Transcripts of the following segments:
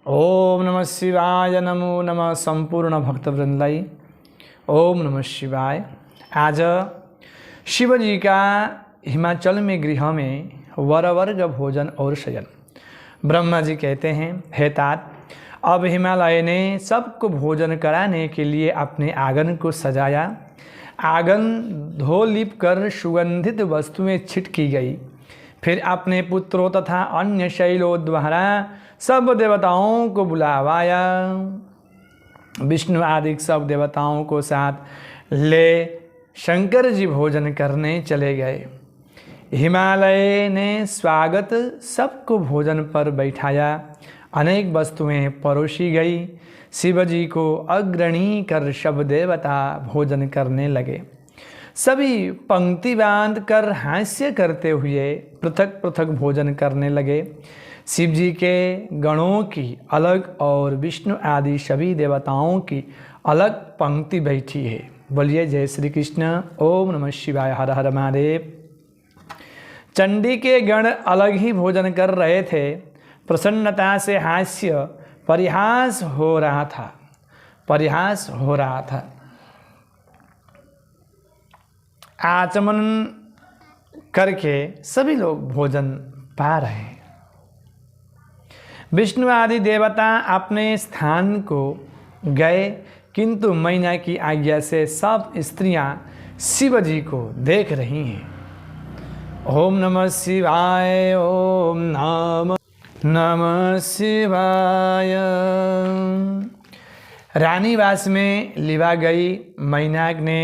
ओम नमः शिवाय। नमो नमः संपूर्ण भक्तवृंदाई। ओम नमः शिवाय। आज शिव जी का हिमाचल में गृह में वरवर्ग भोजन और शयन। ब्रह्मा जी कहते हैं, हे तात, अब हिमालय ने सबको भोजन कराने के लिए अपने आंगन को सजाया। आंगन धो लिप कर सुगंधित वस्तुएं छिटकी गई। फिर अपने पुत्रों तथा अन्य शैलों द्वारा सब देवताओं को बुलावाया। विष्णु आदि सब देवताओं को साथ ले शंकर जी भोजन करने चले गए। हिमालय ने स्वागत सबको भोजन पर बैठाया। अनेक वस्तुएं परोसी गई। शिव जी को अग्रणी कर सब देवता भोजन करने लगे। सभी पंक्ति बांध कर हास्य करते हुए पृथक पृथक भोजन करने लगे। शिव जी के गणों की अलग और विष्णु आदि सभी देवताओं की अलग पंक्ति बैठी है। बोलिए जय श्री कृष्ण। ओम नमः शिवाय। हर हर महादेव। चंडी के गण अलग ही भोजन कर रहे थे। प्रसन्नता से हास्य परिहास हो रहा था। आचमन करके सभी लोग भोजन पा रहे हैं। विष्णु आदि देवता अपने स्थान को गए, किंतु मैना की आज्ञा से सब स्त्रियां शिव जी को देख रही हैं। ओम नमः शिवाय। ओम नमः शिवाय। रानीवास में लिवा गई मैनाक ने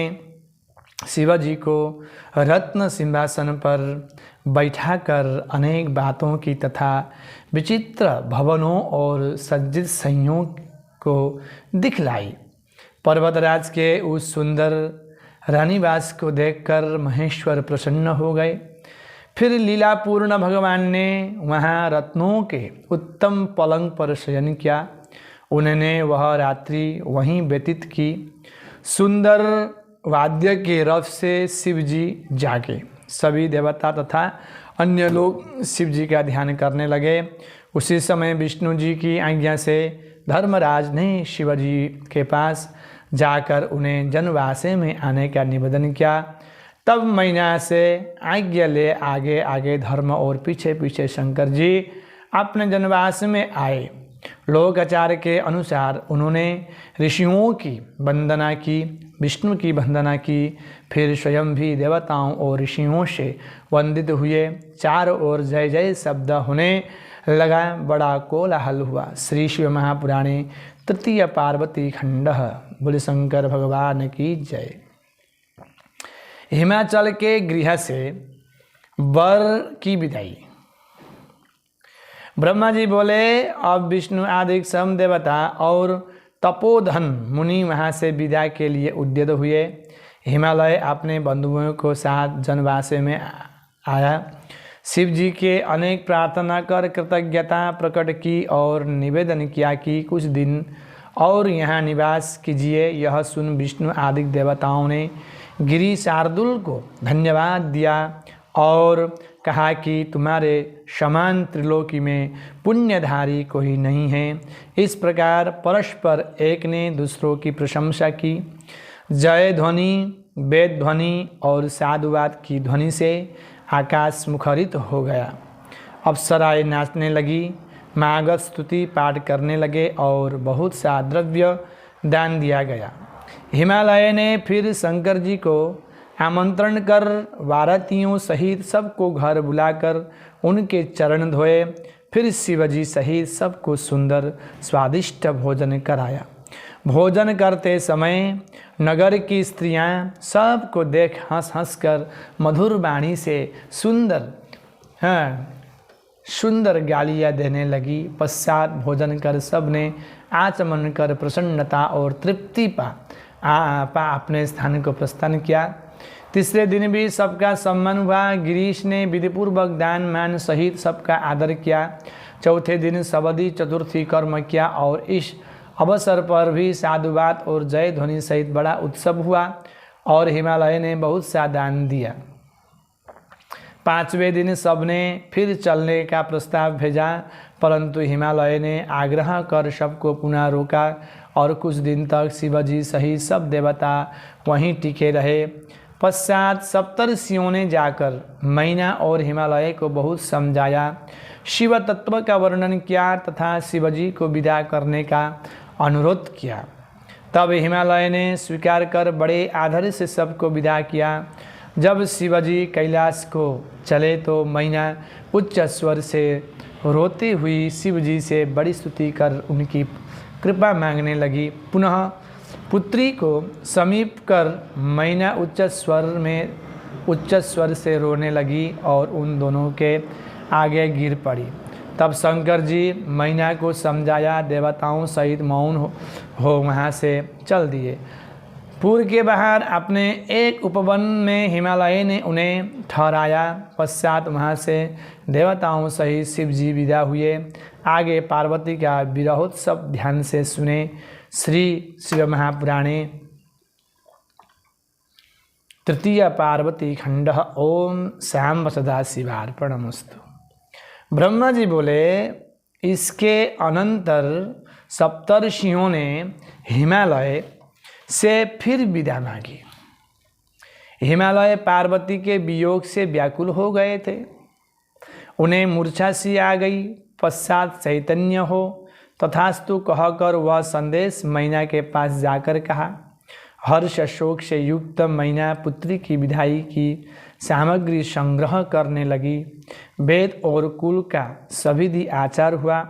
शिव जी को रत्न सिंहासन पर बैठाकर अनेक बातों की तथा विचित्र भवनों और सज्जित संयोग को दिखलाई। पर्वतराज के उस सुंदर रानीवास को देखकर महेश्वर प्रसन्न हो गए। फिर लीलापूर्ण भगवान ने वहाँ रत्नों के उत्तम पलंग पर शयन किया। उन्होंने वह रात्रि वहीं व्यतीत की। सुंदर वाद्य के रफ से शिव जी जागे। सभी देवता तथा अन्य लोग शिव जी का ध्यान करने लगे। उसी समय विष्णु जी की आज्ञा से धर्मराज ने शिव जी के पास जाकर उन्हें जनवासे में आने का निवेदन किया। तब मैना से आज्ञा ले आगे आगे धर्म और पीछे पीछे शंकर जी अपने जनवास में आए। लोकाचार के अनुसार उन्होंने ऋषियों की वंदना की, विष्णु की वंदना की। फिर स्वयं भी देवताओं और ऋषियों से वंदित हुए। चारों ओर जय जय शब्द होने लगा। बड़ा कोलाहल हुआ। श्री शिव महापुराणे तृतीय पार्वती खंड। बोले शंकर भगवान की जय। हिमाचल के गृह से वर की विदाई। ब्रह्मा जी बोले, अब विष्णु आदि सम देवता और तपोधन मुनि वहाँ से विदा के लिए उद्यत हुए। हिमालय अपने बंधुओं को साथ जनवासे में आया। शिव जी के अनेक प्रार्थना कर कृतज्ञता प्रकट की और निवेदन किया कि कुछ दिन और यहाँ निवास कीजिए। यह सुन विष्णु आदि देवताओं ने गिरी शार्दुल को धन्यवाद दिया और कहा कि तुम्हारे समान त्रिलोकी में पुण्यधारी कोई नहीं है। इस प्रकार परस्पर एक ने दूसरों की प्रशंसा की। जय ध्वनि, वेद ध्वनि और साधुवाद की ध्वनि से आकाश मुखरित हो गया। अप्सराएं नाचने लगी, मागध स्तुति पाठ करने लगे और बहुत सा द्रव्य दान दिया गया। हिमालय ने फिर शंकर जी को आमंत्रण कर वारतियों सहित सबको घर बुलाकर उनके चरण धोए। फिर शिवजी सहित सबको सुंदर स्वादिष्ट भोजन कराया। भोजन करते समय नगर की स्त्रियां सबको देख हंस हंस कर मधुर वाणी से सुंदर गालियाँ देने लगी। पश्चात भोजन कर सब ने आचमन कर प्रसन्नता और तृप्ति पा अपने स्थान को प्रस्थान किया। तीसरे दिन भी सबका सम्मान हुआ। गिरीश ने विधिपूर्वक दान मान सहित सबका आदर किया। चौथे दिन सवदी चतुर्थी कर्म किया और इस अवसर पर भी साधुवाद और जय ध्वनि सहित बड़ा उत्सव हुआ और हिमालय ने बहुत सा दान दिया। पांचवें दिन सबने फिर चलने का प्रस्ताव भेजा। परंतु हिमालय ने आग्रह कर सबको पुनः रोका और कुछ दिन तक शिवजी सहित सब देवता वहीं टिके रहे। पश्चात सप्तर्षियों ने जाकर मैना और हिमालय को बहुत समझाया, शिव तत्व का वर्णन किया तथा शिवजी को विदा करने का अनुरोध किया। तब हिमालय ने स्वीकार कर बड़े आदर से सबको विदा किया। जब शिवजी कैलाश को चले तो मैना उच्च स्वर से रोती हुई शिवजी से बड़ी स्तुति कर उनकी कृपा मांगने लगी। पुनः पुत्री को समीप कर मैना उच्च स्वर से रोने लगी और उन दोनों के आगे गिर पड़ी। तब शंकर जी मैना को समझाया, देवताओं सहित मौन हो वहाँ से चल दिए। पुर के बाहर अपने एक उपवन में हिमालय ने उन्हें ठहराया। पश्चात वहाँ से देवताओं सहित शिवजी विदा हुए। आगे पार्वती का विरहोत्सव ध्यान से सुने। श्री शिव महापुराणे तृतीय पार्वती खंड। ओम सांब सदाशिवार्पणमस्तु। ब्रह्मा जी बोले, इसके अनंतर सप्तर्षियों ने हिमालय से फिर विदा मांगी। हिमालय पार्वती के वियोग से व्याकुल हो गए थे। उन्हें मूर्छा सी आ गई। पश्चात चैतन्य हो तथास्तु कहकर वह संदेश मैना के पास जाकर कहा। हर्ष शोक से युक्त मैना पुत्री की विदाई की सामग्री संग्रह करने लगी। वेद और कुल का सविधि आचार हुआ।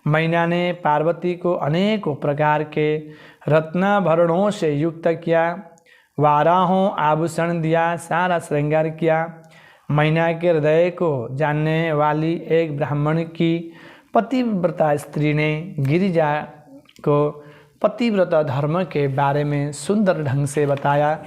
मैना ने पार्वती को अनेकों प्रकार के रत्नाभरणों से युक्त किया। वाराहों आभूषण दिया, सारा श्रृंगार किया। मैना के हृदय को जानने वाली एक ब्राह्मण की पतिव्रता स्त्री ने गिरिजा को पतिव्रता धर्म के बारे में सुंदर ढंग से बताया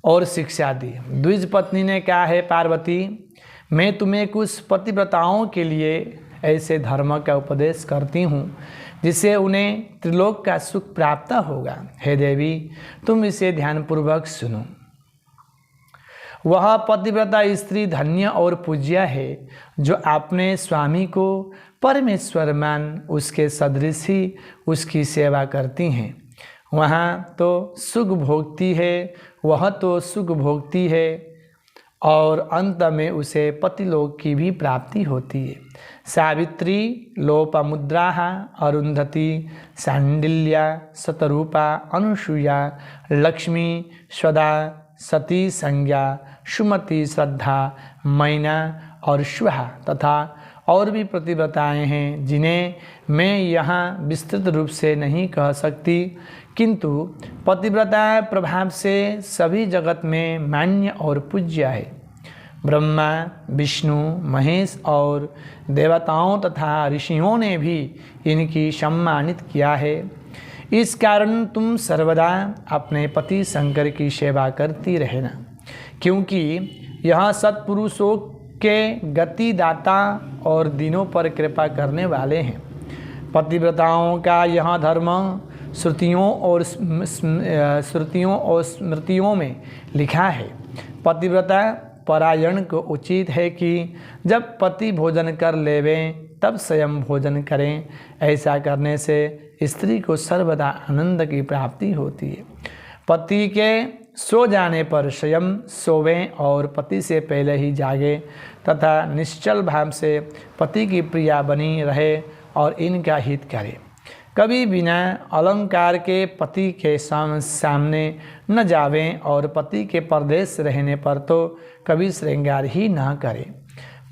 और शिक्षा दी। द्विज पत्नी ने कहा, है पार्वती, मैं तुम्हें कुछ पतिव्रताओं के लिए ऐसे धर्म का उपदेश करती हूँ जिससे उन्हें त्रिलोक का सुख प्राप्त होगा। हे देवी, तुम इसे ध्यानपूर्वक सुनो। वह पतिव्रता स्त्री धन्य और पूज्य है जो अपने स्वामी को परमेश्वर मान उसके सदृश ही उसकी सेवा करती हैं। वहाँ तो सुख भोगती है, वह तो सुख भोगती है और अंत में उसे पतिलोक की भी प्राप्ति होती है। सावित्री, लोपामुद्रा, अरुंधति, सांडिल्या, शतरूपा, अनुसूया, लक्ष्मी, स्वदा, सती, संज्ञा, सुमति, श्रद्धा, मैना और शुभा तथा और भी पतिव्रताएँ हैं जिन्हें मैं यहाँ विस्तृत रूप से नहीं कह सकती, किंतु पतिव्रता प्रभाव से सभी जगत में मान्य और पूज्य है। ब्रह्मा, विष्णु, महेश और देवताओं तथा ऋषियों ने भी इनकी सम्मानित किया है। इस कारण तुम सर्वदा अपने पति शंकर की सेवा करती रहना, क्योंकि यह सत्पुरुषों के गतिदाता और दिनों पर कृपा करने वाले हैं। पतिव्रताओं का यह धर्म श्रुतियों और स्मृतियों में लिखा है। पतिव्रता परायण को उचित है कि जब पति भोजन कर लेवें तब स्वयं भोजन करें। ऐसा करने से स्त्री को सर्वदा आनंद की प्राप्ति होती है। पति के सो जाने पर स्वयं सोवें और पति से पहले ही जागे तथा निश्चल भाव से पति की प्रिया बनी रहे और इनका हित करे। कभी बिना अलंकार के पति के सामने न जावें और पति के परदेश रहने पर तो कभी श्रृंगार ही न करें।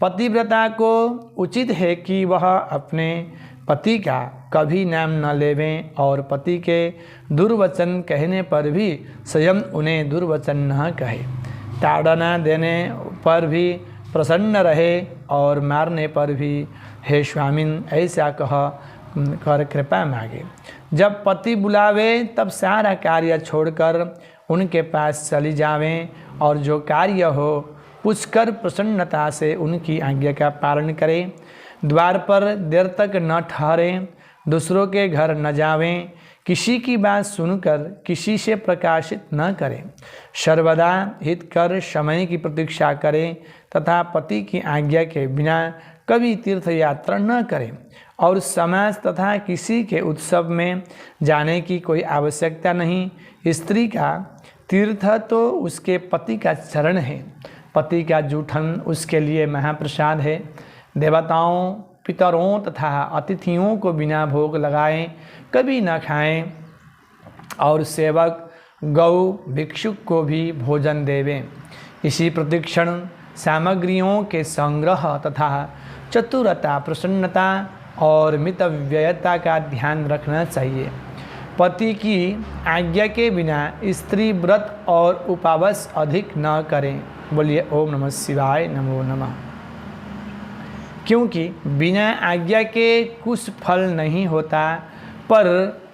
पतिव्रता को उचित है कि वह अपने पति का कभी नाम न लेवें और पति के दुर्वचन कहने पर भी स्वयं उन्हें दुर्वचन न कहे। ताड़ना देने पर भी प्रसन्न रहे और मारने पर भी हे स्वामिन ऐसा कह कर कृपा मांगे। जब पति बुलावे तब सारा कार्य छोड़कर उनके पास चली जावें और जो कार्य हो पूछकर प्रसन्नता से उनकी आज्ञा का पालन करें। द्वार पर देर तक न ठहरें, दूसरों के घर न जावें, किसी की बात सुनकर किसी से प्रकाशित न करें। सर्वदा हित कर समय की प्रतीक्षा करें तथा पति की आज्ञा के बिना कभी तीर्थ यात्रा न करें और समाज तथा किसी के उत्सव में जाने की कोई आवश्यकता नहीं। स्त्री का तीर्थ तो उसके पति का चरण है, पति का जूठन उसके लिए महाप्रसाद है। देवताओं, पितरों तथा अतिथियों को बिना भोग लगाए कभी न खाएं और सेवक, गौ, भिक्षुक को भी भोजन देवें। इसी प्रतिक्षण सामग्रियों के संग्रह तथा चतुरता, प्रसन्नता और मितव्ययता का ध्यान रखना चाहिए। पति की आज्ञा के बिना स्त्री व्रत और उपवास अधिक न करें। बोलिए ओम नमः शिवाय, नमो नमः। क्योंकि बिना आज्ञा के कुछ फल नहीं होता, पर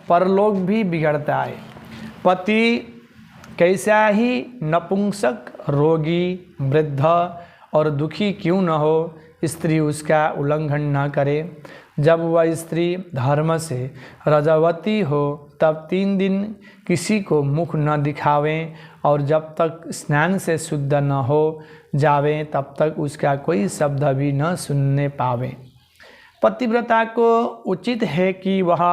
परलोक भी बिगड़ता है। पति कैसा ही नपुंसक, रोगी, वृद्ध और दुखी क्यों न हो, स्त्री उसका उल्लंघन न करे। जब वह स्त्री धर्म से रजवती हो तब 3 दिन किसी को मुख न दिखावें और जब तक स्नान से शुद्ध न हो जावें तब तक उसका कोई शब्द भी न सुनने पावें। पतिव्रता को उचित है कि वह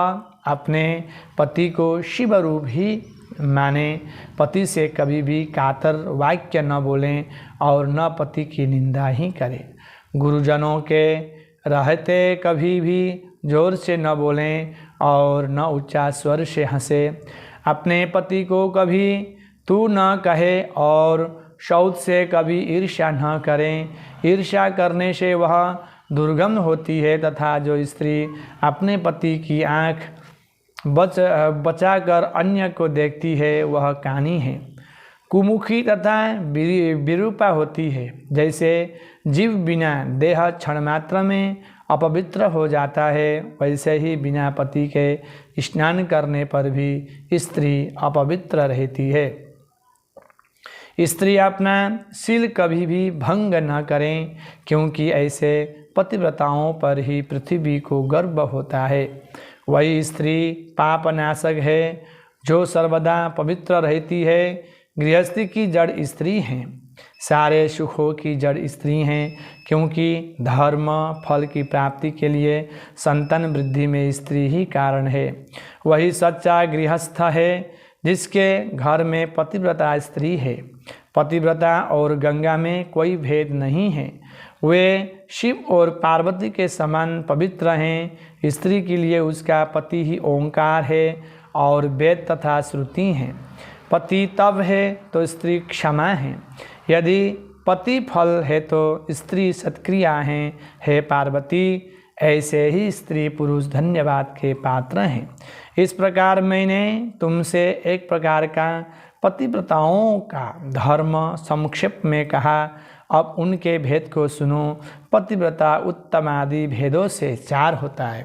अपने पति को शिव रूप ही माने, पति से कभी भी कातर वाक्य न बोलें और न पति की निंदा ही करें। गुरुजनों के रहते कभी भी जोर से न बोलें और न ऊंचा स्वर से हंसे। अपने पति को कभी तू न कहे और शौच से कभी ईर्ष्या न करें। ईर्ष्या करने से वह दुर्गंध होती है तथा जो स्त्री अपने पति की आँख बचाकर अन्य को देखती है वह कानी है, कुमुखी तथा विरूपा होती है। जैसे जीव बिना देह क्षण मात्र में अपवित्र हो जाता है, वैसे ही बिना पति के स्नान करने पर भी स्त्री अपवित्र रहती है। स्त्री अपना शील कभी भी भंग न करें, क्योंकि ऐसे पतिव्रताओं पर ही पृथ्वी को गर्व होता है। वही स्त्री पापनाशक है जो सर्वदा पवित्र रहती है। गृहस्थी की जड़ स्त्री हैं, सारे सुखों की जड़ स्त्री हैं, क्योंकि धर्म फल की प्राप्ति के लिए संतान वृद्धि में स्त्री ही कारण है। वही सच्चा गृहस्थ है जिसके घर में पतिव्रता स्त्री है। पतिव्रता और गंगा में कोई भेद नहीं है, वे शिव और पार्वती के समान पवित्र हैं। स्त्री के लिए उसका पति ही ओंकार है और वेद तथा श्रुति हैं। पति तप है तो स्त्री क्षमा है, यदि पति फल है तो स्त्री सत्क्रिया हैं। हे पार्वती, ऐसे ही स्त्री पुरुष धन्यवाद के पात्र हैं। इस प्रकार मैंने तुमसे एक प्रकार का पतिव्रताओं का धर्म संक्षेप में कहा, अब उनके भेद को सुनो। पतिव्रता उत्तम आदि भेदों से 4 होता है।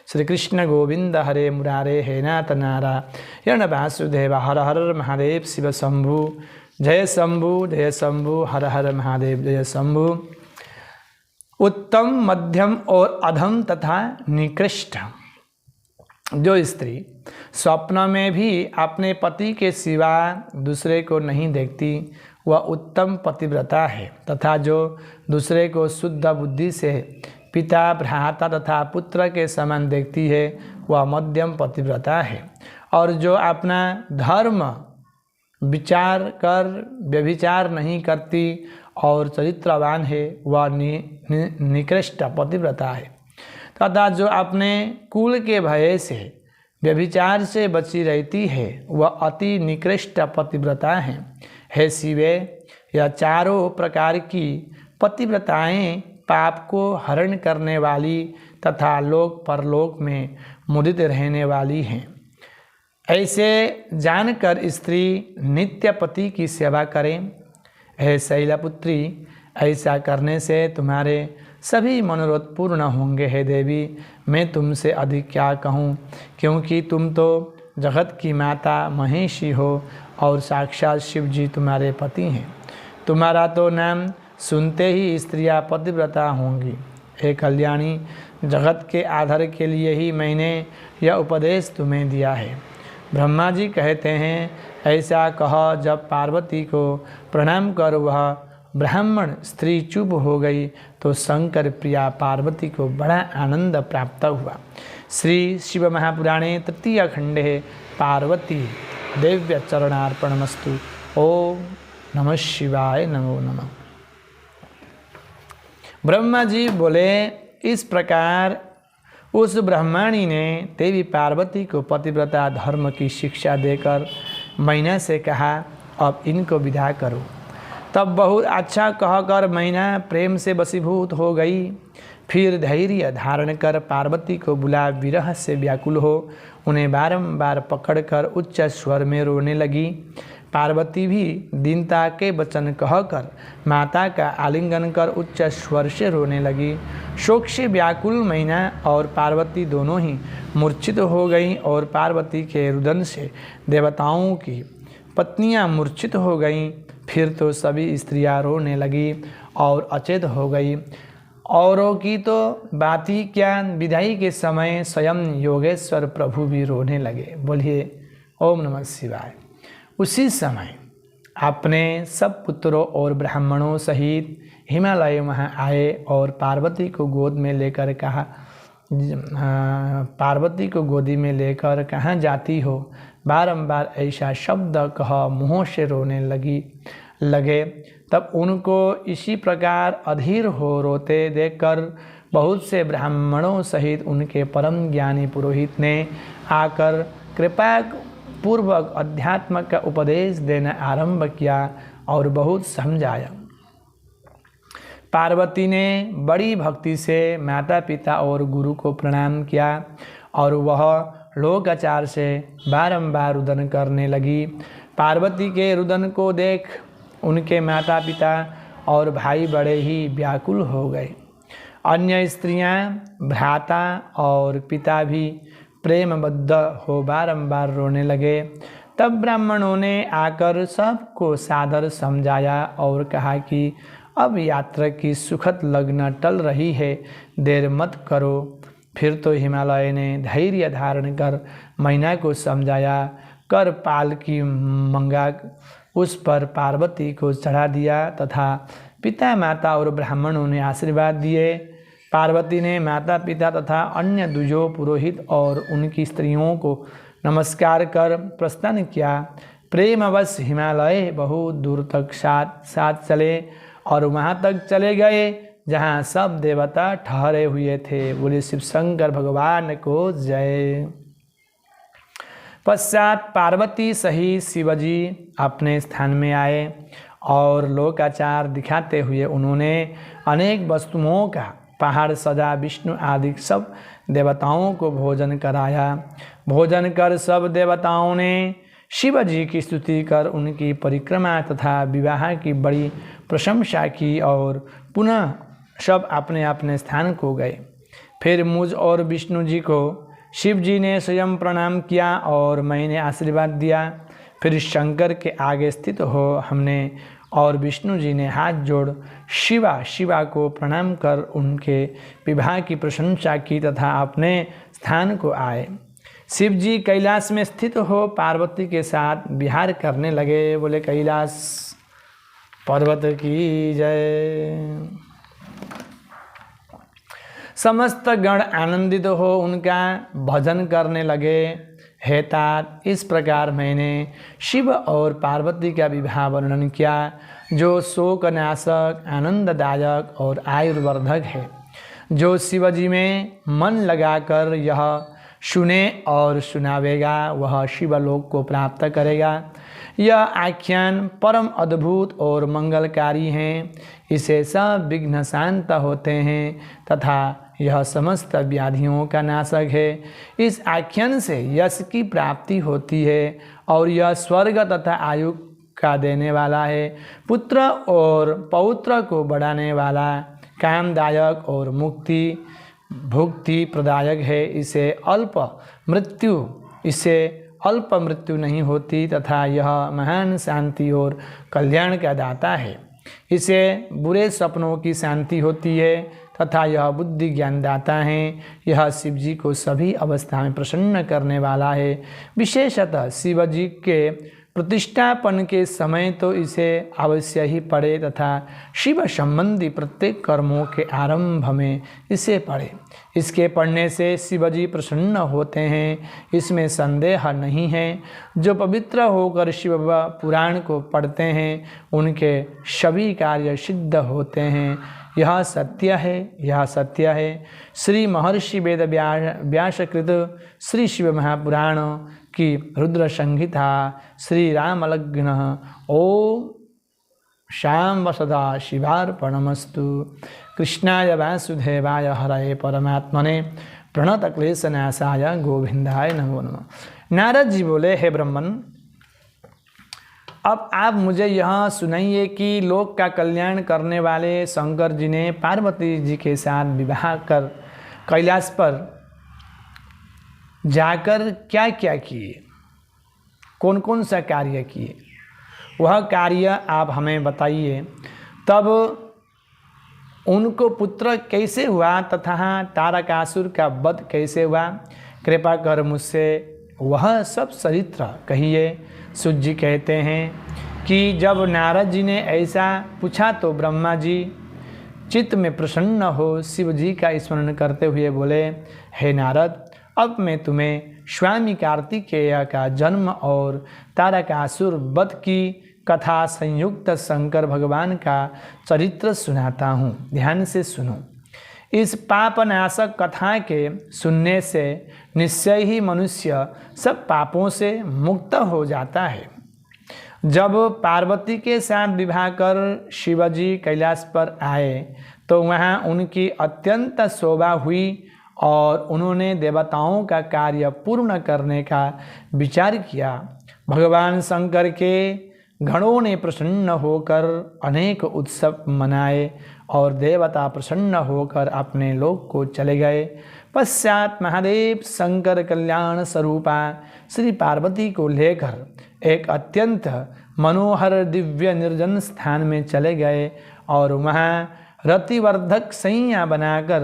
श्री कृष्ण गोविंद हरे मुरारे हे नाथ नारायण वासुदेव हर हर महादेव शिव शंभु जय शंभु हर हर महादेव जय शंभु। उत्तम, मध्यम और अधम तथा निकृष्ट। जो स्त्री स्वप्न में भी अपने पति के सिवा दूसरे को नहीं देखती वह उत्तम पतिव्रता है, तथा जो दूसरे को शुद्ध बुद्धि से पिता, भ्राता तथा पुत्र के समान देखती है वह मध्यम पतिव्रता है। और जो अपना धर्म विचार कर व्यभिचार नहीं करती और चरित्रवान है वह निकृष्ट पतिव्रता है। तथा जो अपने कुल के भय से व्यभिचार से बची रहती है वह अति निकृष्ट पतिव्रता है। हे शिवे, यह चारों प्रकार की पतिव्रताएं पाप को हरण करने वाली तथा लोक परलोक में मुदित रहने वाली हैं। ऐसे जानकर स्त्री नित्य पति की सेवा करें। हे शैलपुत्री, ऐसा करने से तुम्हारे सभी मनोरथ पूर्ण होंगे। हे देवी, मैं तुमसे अधिक क्या कहूँ, क्योंकि तुम तो जगत की माता महेशी हो और साक्षात शिव जी तुम्हारे पति हैं। तुम्हारा तो नाम सुनते ही स्त्रियां पतिव्रता होंगी। हे कल्याणी, जगत के आधार के लिए ही मैंने यह उपदेश तुम्हें दिया है। ब्रह्मा जी कहते हैं, ऐसा कह जब पार्वती को प्रणाम कर वह ब्राह्मण स्त्री चुप हो गई तो शंकर प्रिया पार्वती को बड़ा आनंद प्राप्त हुआ। श्री शिव महापुराणे तृतीय खंडे पार्वती देव्य चरणार्पणमस्तु। ओम नमः शिवाय, नमो नमः। ब्रह्मा जी बोले, इस प्रकार उस ब्रह्मणी ने देवी पार्वती को पतिव्रता धर्म की शिक्षा देकर मैना से कहा, अब इनको विदा करो। तब बहुत अच्छा कहकर मैना प्रेम से वशीभूत हो गई। फिर धैर्य धारण कर पार्वती को बुला विरह से व्याकुल हो उन्हें बारंबार पकड़कर उच्च स्वर में रोने लगी। पार्वती भी दीनता के वचन कहकर माता का आलिंगन कर उच्च स्वर से रोने लगी। शोक से व्याकुल मैना और पार्वती दोनों ही मूर्छित हो गईं और पार्वती के रुदन से देवताओं की पत्नियां मूर्छित हो गईं। फिर तो सभी स्त्रियां रोने लगी और अचेत हो गई। औरों की तो बात ही क्या, विदाई के समय स्वयं योगेश्वर प्रभु भी रोने लगे। बोलिए ओम नमः शिवाय। उसी समय अपने सब पुत्रों और ब्राह्मणों सहित हिमालय वहाँ आए और पार्वती को गोद में लेकर कहा, पार्वती को गोदी में लेकर कहाँ जाती हो, बारंबार ऐसा शब्द कह मुँहों से रोने लगे। तब उनको इसी प्रकार अधीर हो रोते देखकर बहुत से ब्राह्मणों सहित उनके परम ज्ञानी पुरोहित ने आकर कृपा पूर्वक अध्यात्म का उपदेश देना आरंभ किया और बहुत समझाया। पार्वती ने बड़ी भक्ति से माता पिता और गुरु को प्रणाम किया और वह लोकाचार से बारंबार रुदन करने लगी। पार्वती के रुदन को देख उनके माता पिता और भाई बड़े ही व्याकुल हो गए। अन्य स्त्रियां, भ्राता और पिता भी प्रेमबद्ध हो बारंबार रोने लगे। तब ब्राह्मणों ने आकर सबको सादर समझाया और कहा कि अब यात्रा की सुखद लगन टल रही है, देर मत करो। फिर तो हिमालय ने धैर्य धारण कर मैना को समझाया कर पाल की मंगा उस पर पार्वती को चढ़ा दिया तथा पिता माता और ब्राह्मणों ने आशीर्वाद दिए। पार्वती ने माता पिता तथा अन्य द्विजों पुरोहित और उनकी स्त्रियों को नमस्कार कर प्रस्थान किया। प्रेमवश हिमालय बहुत दूर तक साथ चले और वहाँ तक चले गए जहाँ सब देवता ठहरे हुए थे। बोले शिव शंकर भगवान को जय। पश्चात पार्वती सहित शिवजी अपने स्थान में आए और लोकाचार दिखाते हुए उन्होंने अनेक वस्तुओं का पहाड़ सजा विष्णु आदि सब देवताओं को भोजन कराया। भोजन कर सब देवताओं ने शिव जी की स्तुति कर उनकी परिक्रमा तथा विवाह की बड़ी प्रशंसा की और पुनः सब अपने अपने स्थान को गए। फिर मुझ और विष्णु जी को शिव जी ने स्वयं प्रणाम किया और मैंने आशीर्वाद दिया। फिर शंकर के आगे स्थित हो हमने और विष्णु जी ने हाथ जोड़ शिवा को प्रणाम कर उनके विवाह की प्रशंसा की तथा अपने स्थान को आए। शिव जी कैलाश में स्थित हो पार्वती के साथ विहार करने लगे। बोले कैलाश पर्वत की जय। समस्त गण आनंदित हो उनका भजन करने लगे। हे तात, इस प्रकार मैंने शिव और पार्वती का विवाह वर्णन किया जो शोकनाशक, आनंददायक और आयुर्वर्धक है। जो शिवजी में मन लगाकर यह सुने और सुनावेगा वह शिवलोक को प्राप्त करेगा। यह आख्यान परम अद्भुत और मंगलकारी हैं। इसे सब विघ्न शांत होते हैं तथा यह समस्त व्याधियों का नाशक है। इस आख्यान से यश की प्राप्ति होती है और यह स्वर्ग तथा आयु का देने वाला है। पुत्र और पौत्र को बढ़ाने वाला, कामदायक और मुक्ति भुक्ति प्रदायक है। इससे अल्प मृत्यु नहीं होती तथा यह महान शांति और कल्याण का दाता है। इसे बुरे सपनों की शांति होती है तथा यह बुद्धि ज्ञान दाता है। यह शिव जी को सभी अवस्था में प्रसन्न करने वाला है। विशेषतः शिव जी के प्रतिष्ठापन के समय तो इसे अवश्य ही पढ़े तथा शिव संबंधी प्रत्येक कर्मों के आरंभ में इसे पढ़े। इसके पढ़ने से शिवजी प्रसन्न होते हैं, इसमें संदेह नहीं है। जो पवित्र होकर शिव पुराण को पढ़ते हैं उनके सभी कार्य सिद्ध होते हैं। यह सत्य है, यह सत्य है। श्री महर्षि वेद व्यासकृत श्री शिव महापुराण की रुद्र संहिता श्री रामलग्न ओम शाम सदा शिवार्पणमस्तु। कृष्णाय वासुदेवाय हरये परमात्मने प्रणत क्लेशनाशाय गोविंदाय नमो नमः। नारद जी बोले, हे ब्रह्मन, अब आप मुझे यह सुनाइए कि लोक का कल्याण करने वाले शंकर जी ने पार्वती जी के साथ विवाह कर कैलाश पर जाकर क्या क्या किए, कौन कौन सा कार्य किए, वह कार्य आप हमें बताइए। तब उनको पुत्र कैसे हुआ तथा तारकासुर का वध कैसे हुआ, कृपा कर मुझसे वह सब चरित्र कहिए। सूत जी कहते हैं कि जब नारद जी ने ऐसा पूछा तो ब्रह्मा जी चित्त में प्रसन्न हो शिव जी का स्मरण करते हुए बोले, हे नारद, अब मैं तुम्हें स्वामी कार्तिकेय का जन्म और तारकासुर वध की कथा संयुक्त शंकर भगवान का चरित्र सुनाता हूँ। ध्यान से सुनो। इस पापनाशक कथा के सुनने से निश्चय ही मनुष्य सब पापों से मुक्त हो जाता है। जब पार्वती के साथ विवाह कर शिवजी कैलाश पर आए तो वहाँ उनकी अत्यंत शोभा हुई और उन्होंने देवताओं का कार्य पूर्ण करने का विचार किया। भगवान शंकर के गणों ने प्रसन्न होकर अनेक उत्सव मनाए और देवता प्रसन्न होकर अपने लोक को चले गए। पश्चात महादेव शंकर कल्याण स्वरूपा श्री पार्वती को लेकर एक अत्यंत मनोहर दिव्य निर्जन स्थान में चले गए और वहाँ रतिवर्धक सैया बनाकर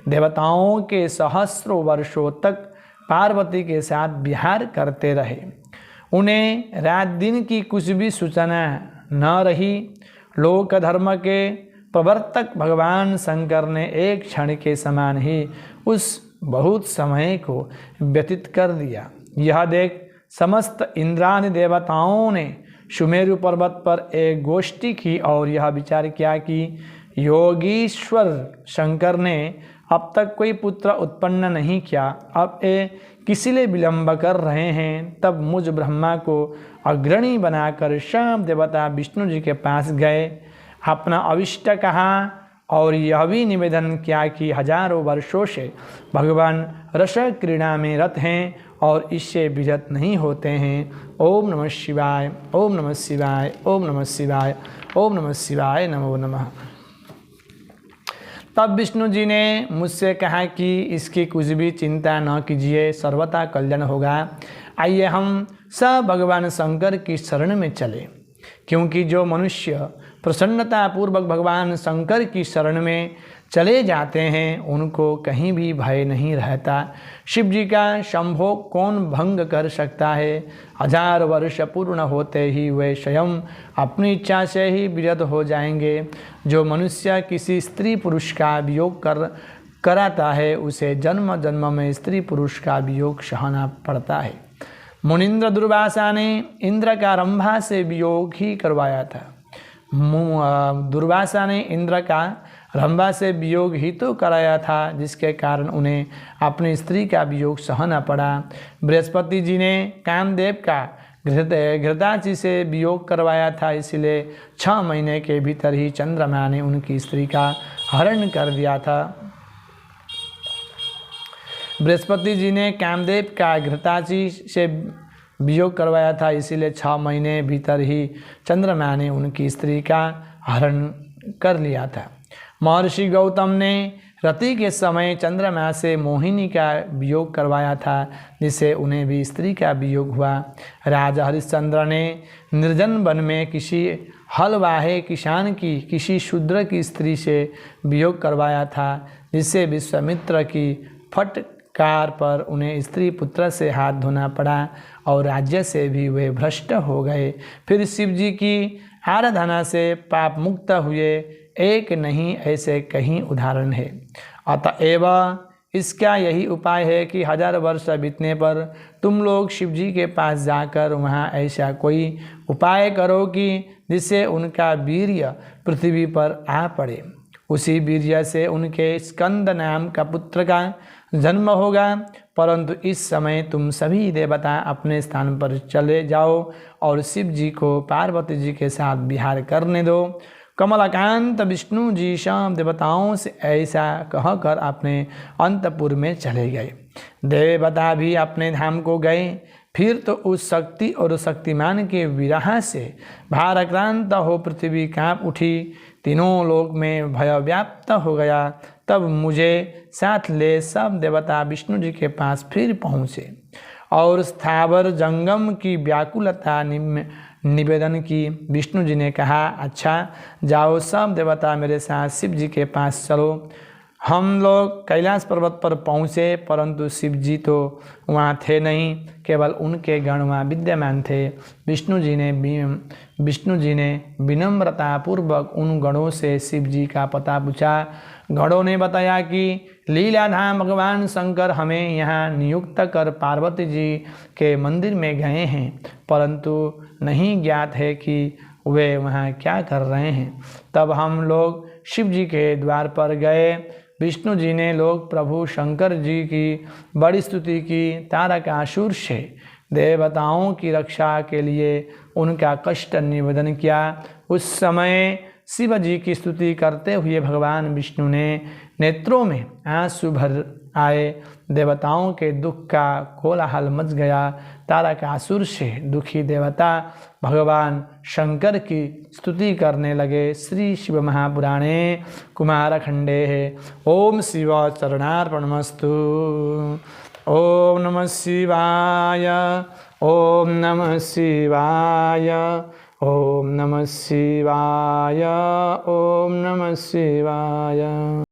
देवताओं के सहस्रों वर्षों तक पार्वती के साथ विहार करते रहे। उन्हें रात दिन की कुछ भी सूचना न रही। लोक धर्म के प्रवर्तक भगवान शंकर ने एक क्षण के समान ही उस बहुत समय को व्यतीत कर दिया। यह देख समस्त इंद्रादि देवताओं ने सुमेरु पर्वत पर एक गोष्ठी की और यह विचार किया कि योगीश्वर शंकर ने अब तक कोई पुत्र उत्पन्न नहीं किया, अब ये किसी लिए विलंब कर रहे हैं। तब मुझ ब्रह्मा को अग्रणी बनाकर सब देवता विष्णु जी के पास गए, अपना अविष्ट कहा और यह भी निवेदन किया कि हजारों वर्षों से भगवान रस क्रीड़ा में रत हैं और इससे विरत नहीं होते हैं। ओम नमः शिवाय, ओम नमः शिवाय, ओम नमः शिवाय, ओम नमः शिवाय, नमो नमः। तब विष्णु जी ने मुझसे कहा कि इसकी कुछ भी चिंता न कीजिए, सर्वथा कल्याण होगा। आइए हम सब भगवान शंकर की शरण में चले, क्योंकि जो मनुष्य प्रसन्नता पूर्वक भगवान शंकर की शरण में चले जाते हैं उनको कहीं भी भय नहीं रहता। शिव जी का संभोग कौन भंग कर सकता है। हजार वर्ष पूर्ण होते ही वे स्वयं अपनी इच्छा से ही विरत हो जाएंगे। जो मनुष्य किसी स्त्री पुरुष का वियोग कराता है उसे जन्म जन्म में स्त्री पुरुष का वियोग सहना पड़ता है। मुनिंद्र दुर्वासा ने इंद्र का रंभा से वियोग ही करवाया था। दुर्वासा ने इंद्र का रंभा से वियोग ही तो कराया था, जिसके कारण उन्हें अपनी स्त्री का वियोग सहना पड़ा। बृहस्पति जी ने कामदेव का घृताची से वियोग करवाया था, इसलिए 6 महीने के भीतर ही चंद्रमा ने उनकी स्त्री का हरण कर दिया था। बृहस्पति जी ने कामदेव का घृताची से वियोग करवाया था, इसीलिए 6 महीने भीतर ही चंद्रमा ने उनकी स्त्री का हरण कर लिया था। महर्षि गौतम ने रति के समय चंद्रमा से मोहिनी का वियोग करवाया था, जिससे उन्हें भी स्त्री का वियोग हुआ। राजा हरिश्चंद्र ने निर्जन वन में किसी हलवाहे किसान की किसी शूद्र की स्त्री से वियोग करवाया था, जिससे विश्वामित्र की फट कार पर उन्हें स्त्री पुत्र से हाथ धोना पड़ा और राज्य से भी वे भ्रष्ट हो गए। फिर शिव जी की आराधना से पाप मुक्त हुए, एक नहीं ऐसे कई उदाहरण है। अतएव इसका यही उपाय है कि 1000 वर्ष बीतने पर तुम लोग शिव जी के पास जाकर वहाँ ऐसा कोई उपाय करो कि जिससे उनका वीर्य पृथ्वी पर आ पड़े। उसी वीर्य से उनके स्कंद नाम का पुत्र का जन्म होगा। परंतु इस समय तुम सभी देवता अपने स्थान पर चले जाओ और शिव जी को पार्वती जी के साथ विहार करने दो। कमलाकांत विष्णु जी सब देवताओं से ऐसा कहकर अपने अंतपुर में चले गए। देवता भी अपने धाम को गए। फिर तो उस शक्ति और शक्तिमान के विरह से भाराक्रांत हो पृथ्वी कांप उठी, तीनों लोक में भय व्याप्त हो गया। तब मुझे साथ ले सब देवता विष्णु जी के पास फिर पहुँचे और स्थावर जंगम की व्याकुलता निवेदन की। विष्णु जी ने कहा, अच्छा जाओ सब देवता मेरे साथ शिव जी के पास चलो। हम लोग कैलाश पर्वत पर पहुँचे, परंतु शिव जी तो वहाँ थे नहीं, केवल उनके गण वहाँ विद्यमान थे। विष्णु जी ने विनम्रतापूर्वक उन गणों से शिव जी का पता पूछा। गणों ने बताया कि लीलाधाम भगवान शंकर हमें यहाँ नियुक्त कर पार्वती जी के मंदिर में गए हैं, परंतु नहीं ज्ञात है कि वे वहाँ क्या कर रहे हैं। तब हम लोग शिव जी के द्वार पर गए। विष्णु जी ने लोग प्रभु शंकर जी की बड़ी स्तुति की। तारकासुर से देवताओं की रक्षा के लिए उनका कष्ट निवेदन किया। उस समय शिव जी की स्तुति करते हुए भगवान विष्णु ने नेत्रों में आंसू भर आए। देवताओं के दुख का कोलाहल मच गया। तारकासुर से दुखी देवता भगवान शंकर की स्तुति करने लगे। श्री शिव महापुराणे कुमारखंडे ओम शिव चरणार्पणमस्तु। ओम नमः शिवाय, ओम नमः शिवाय, ओम नमः शिवाय, ओम नमः शिवाय।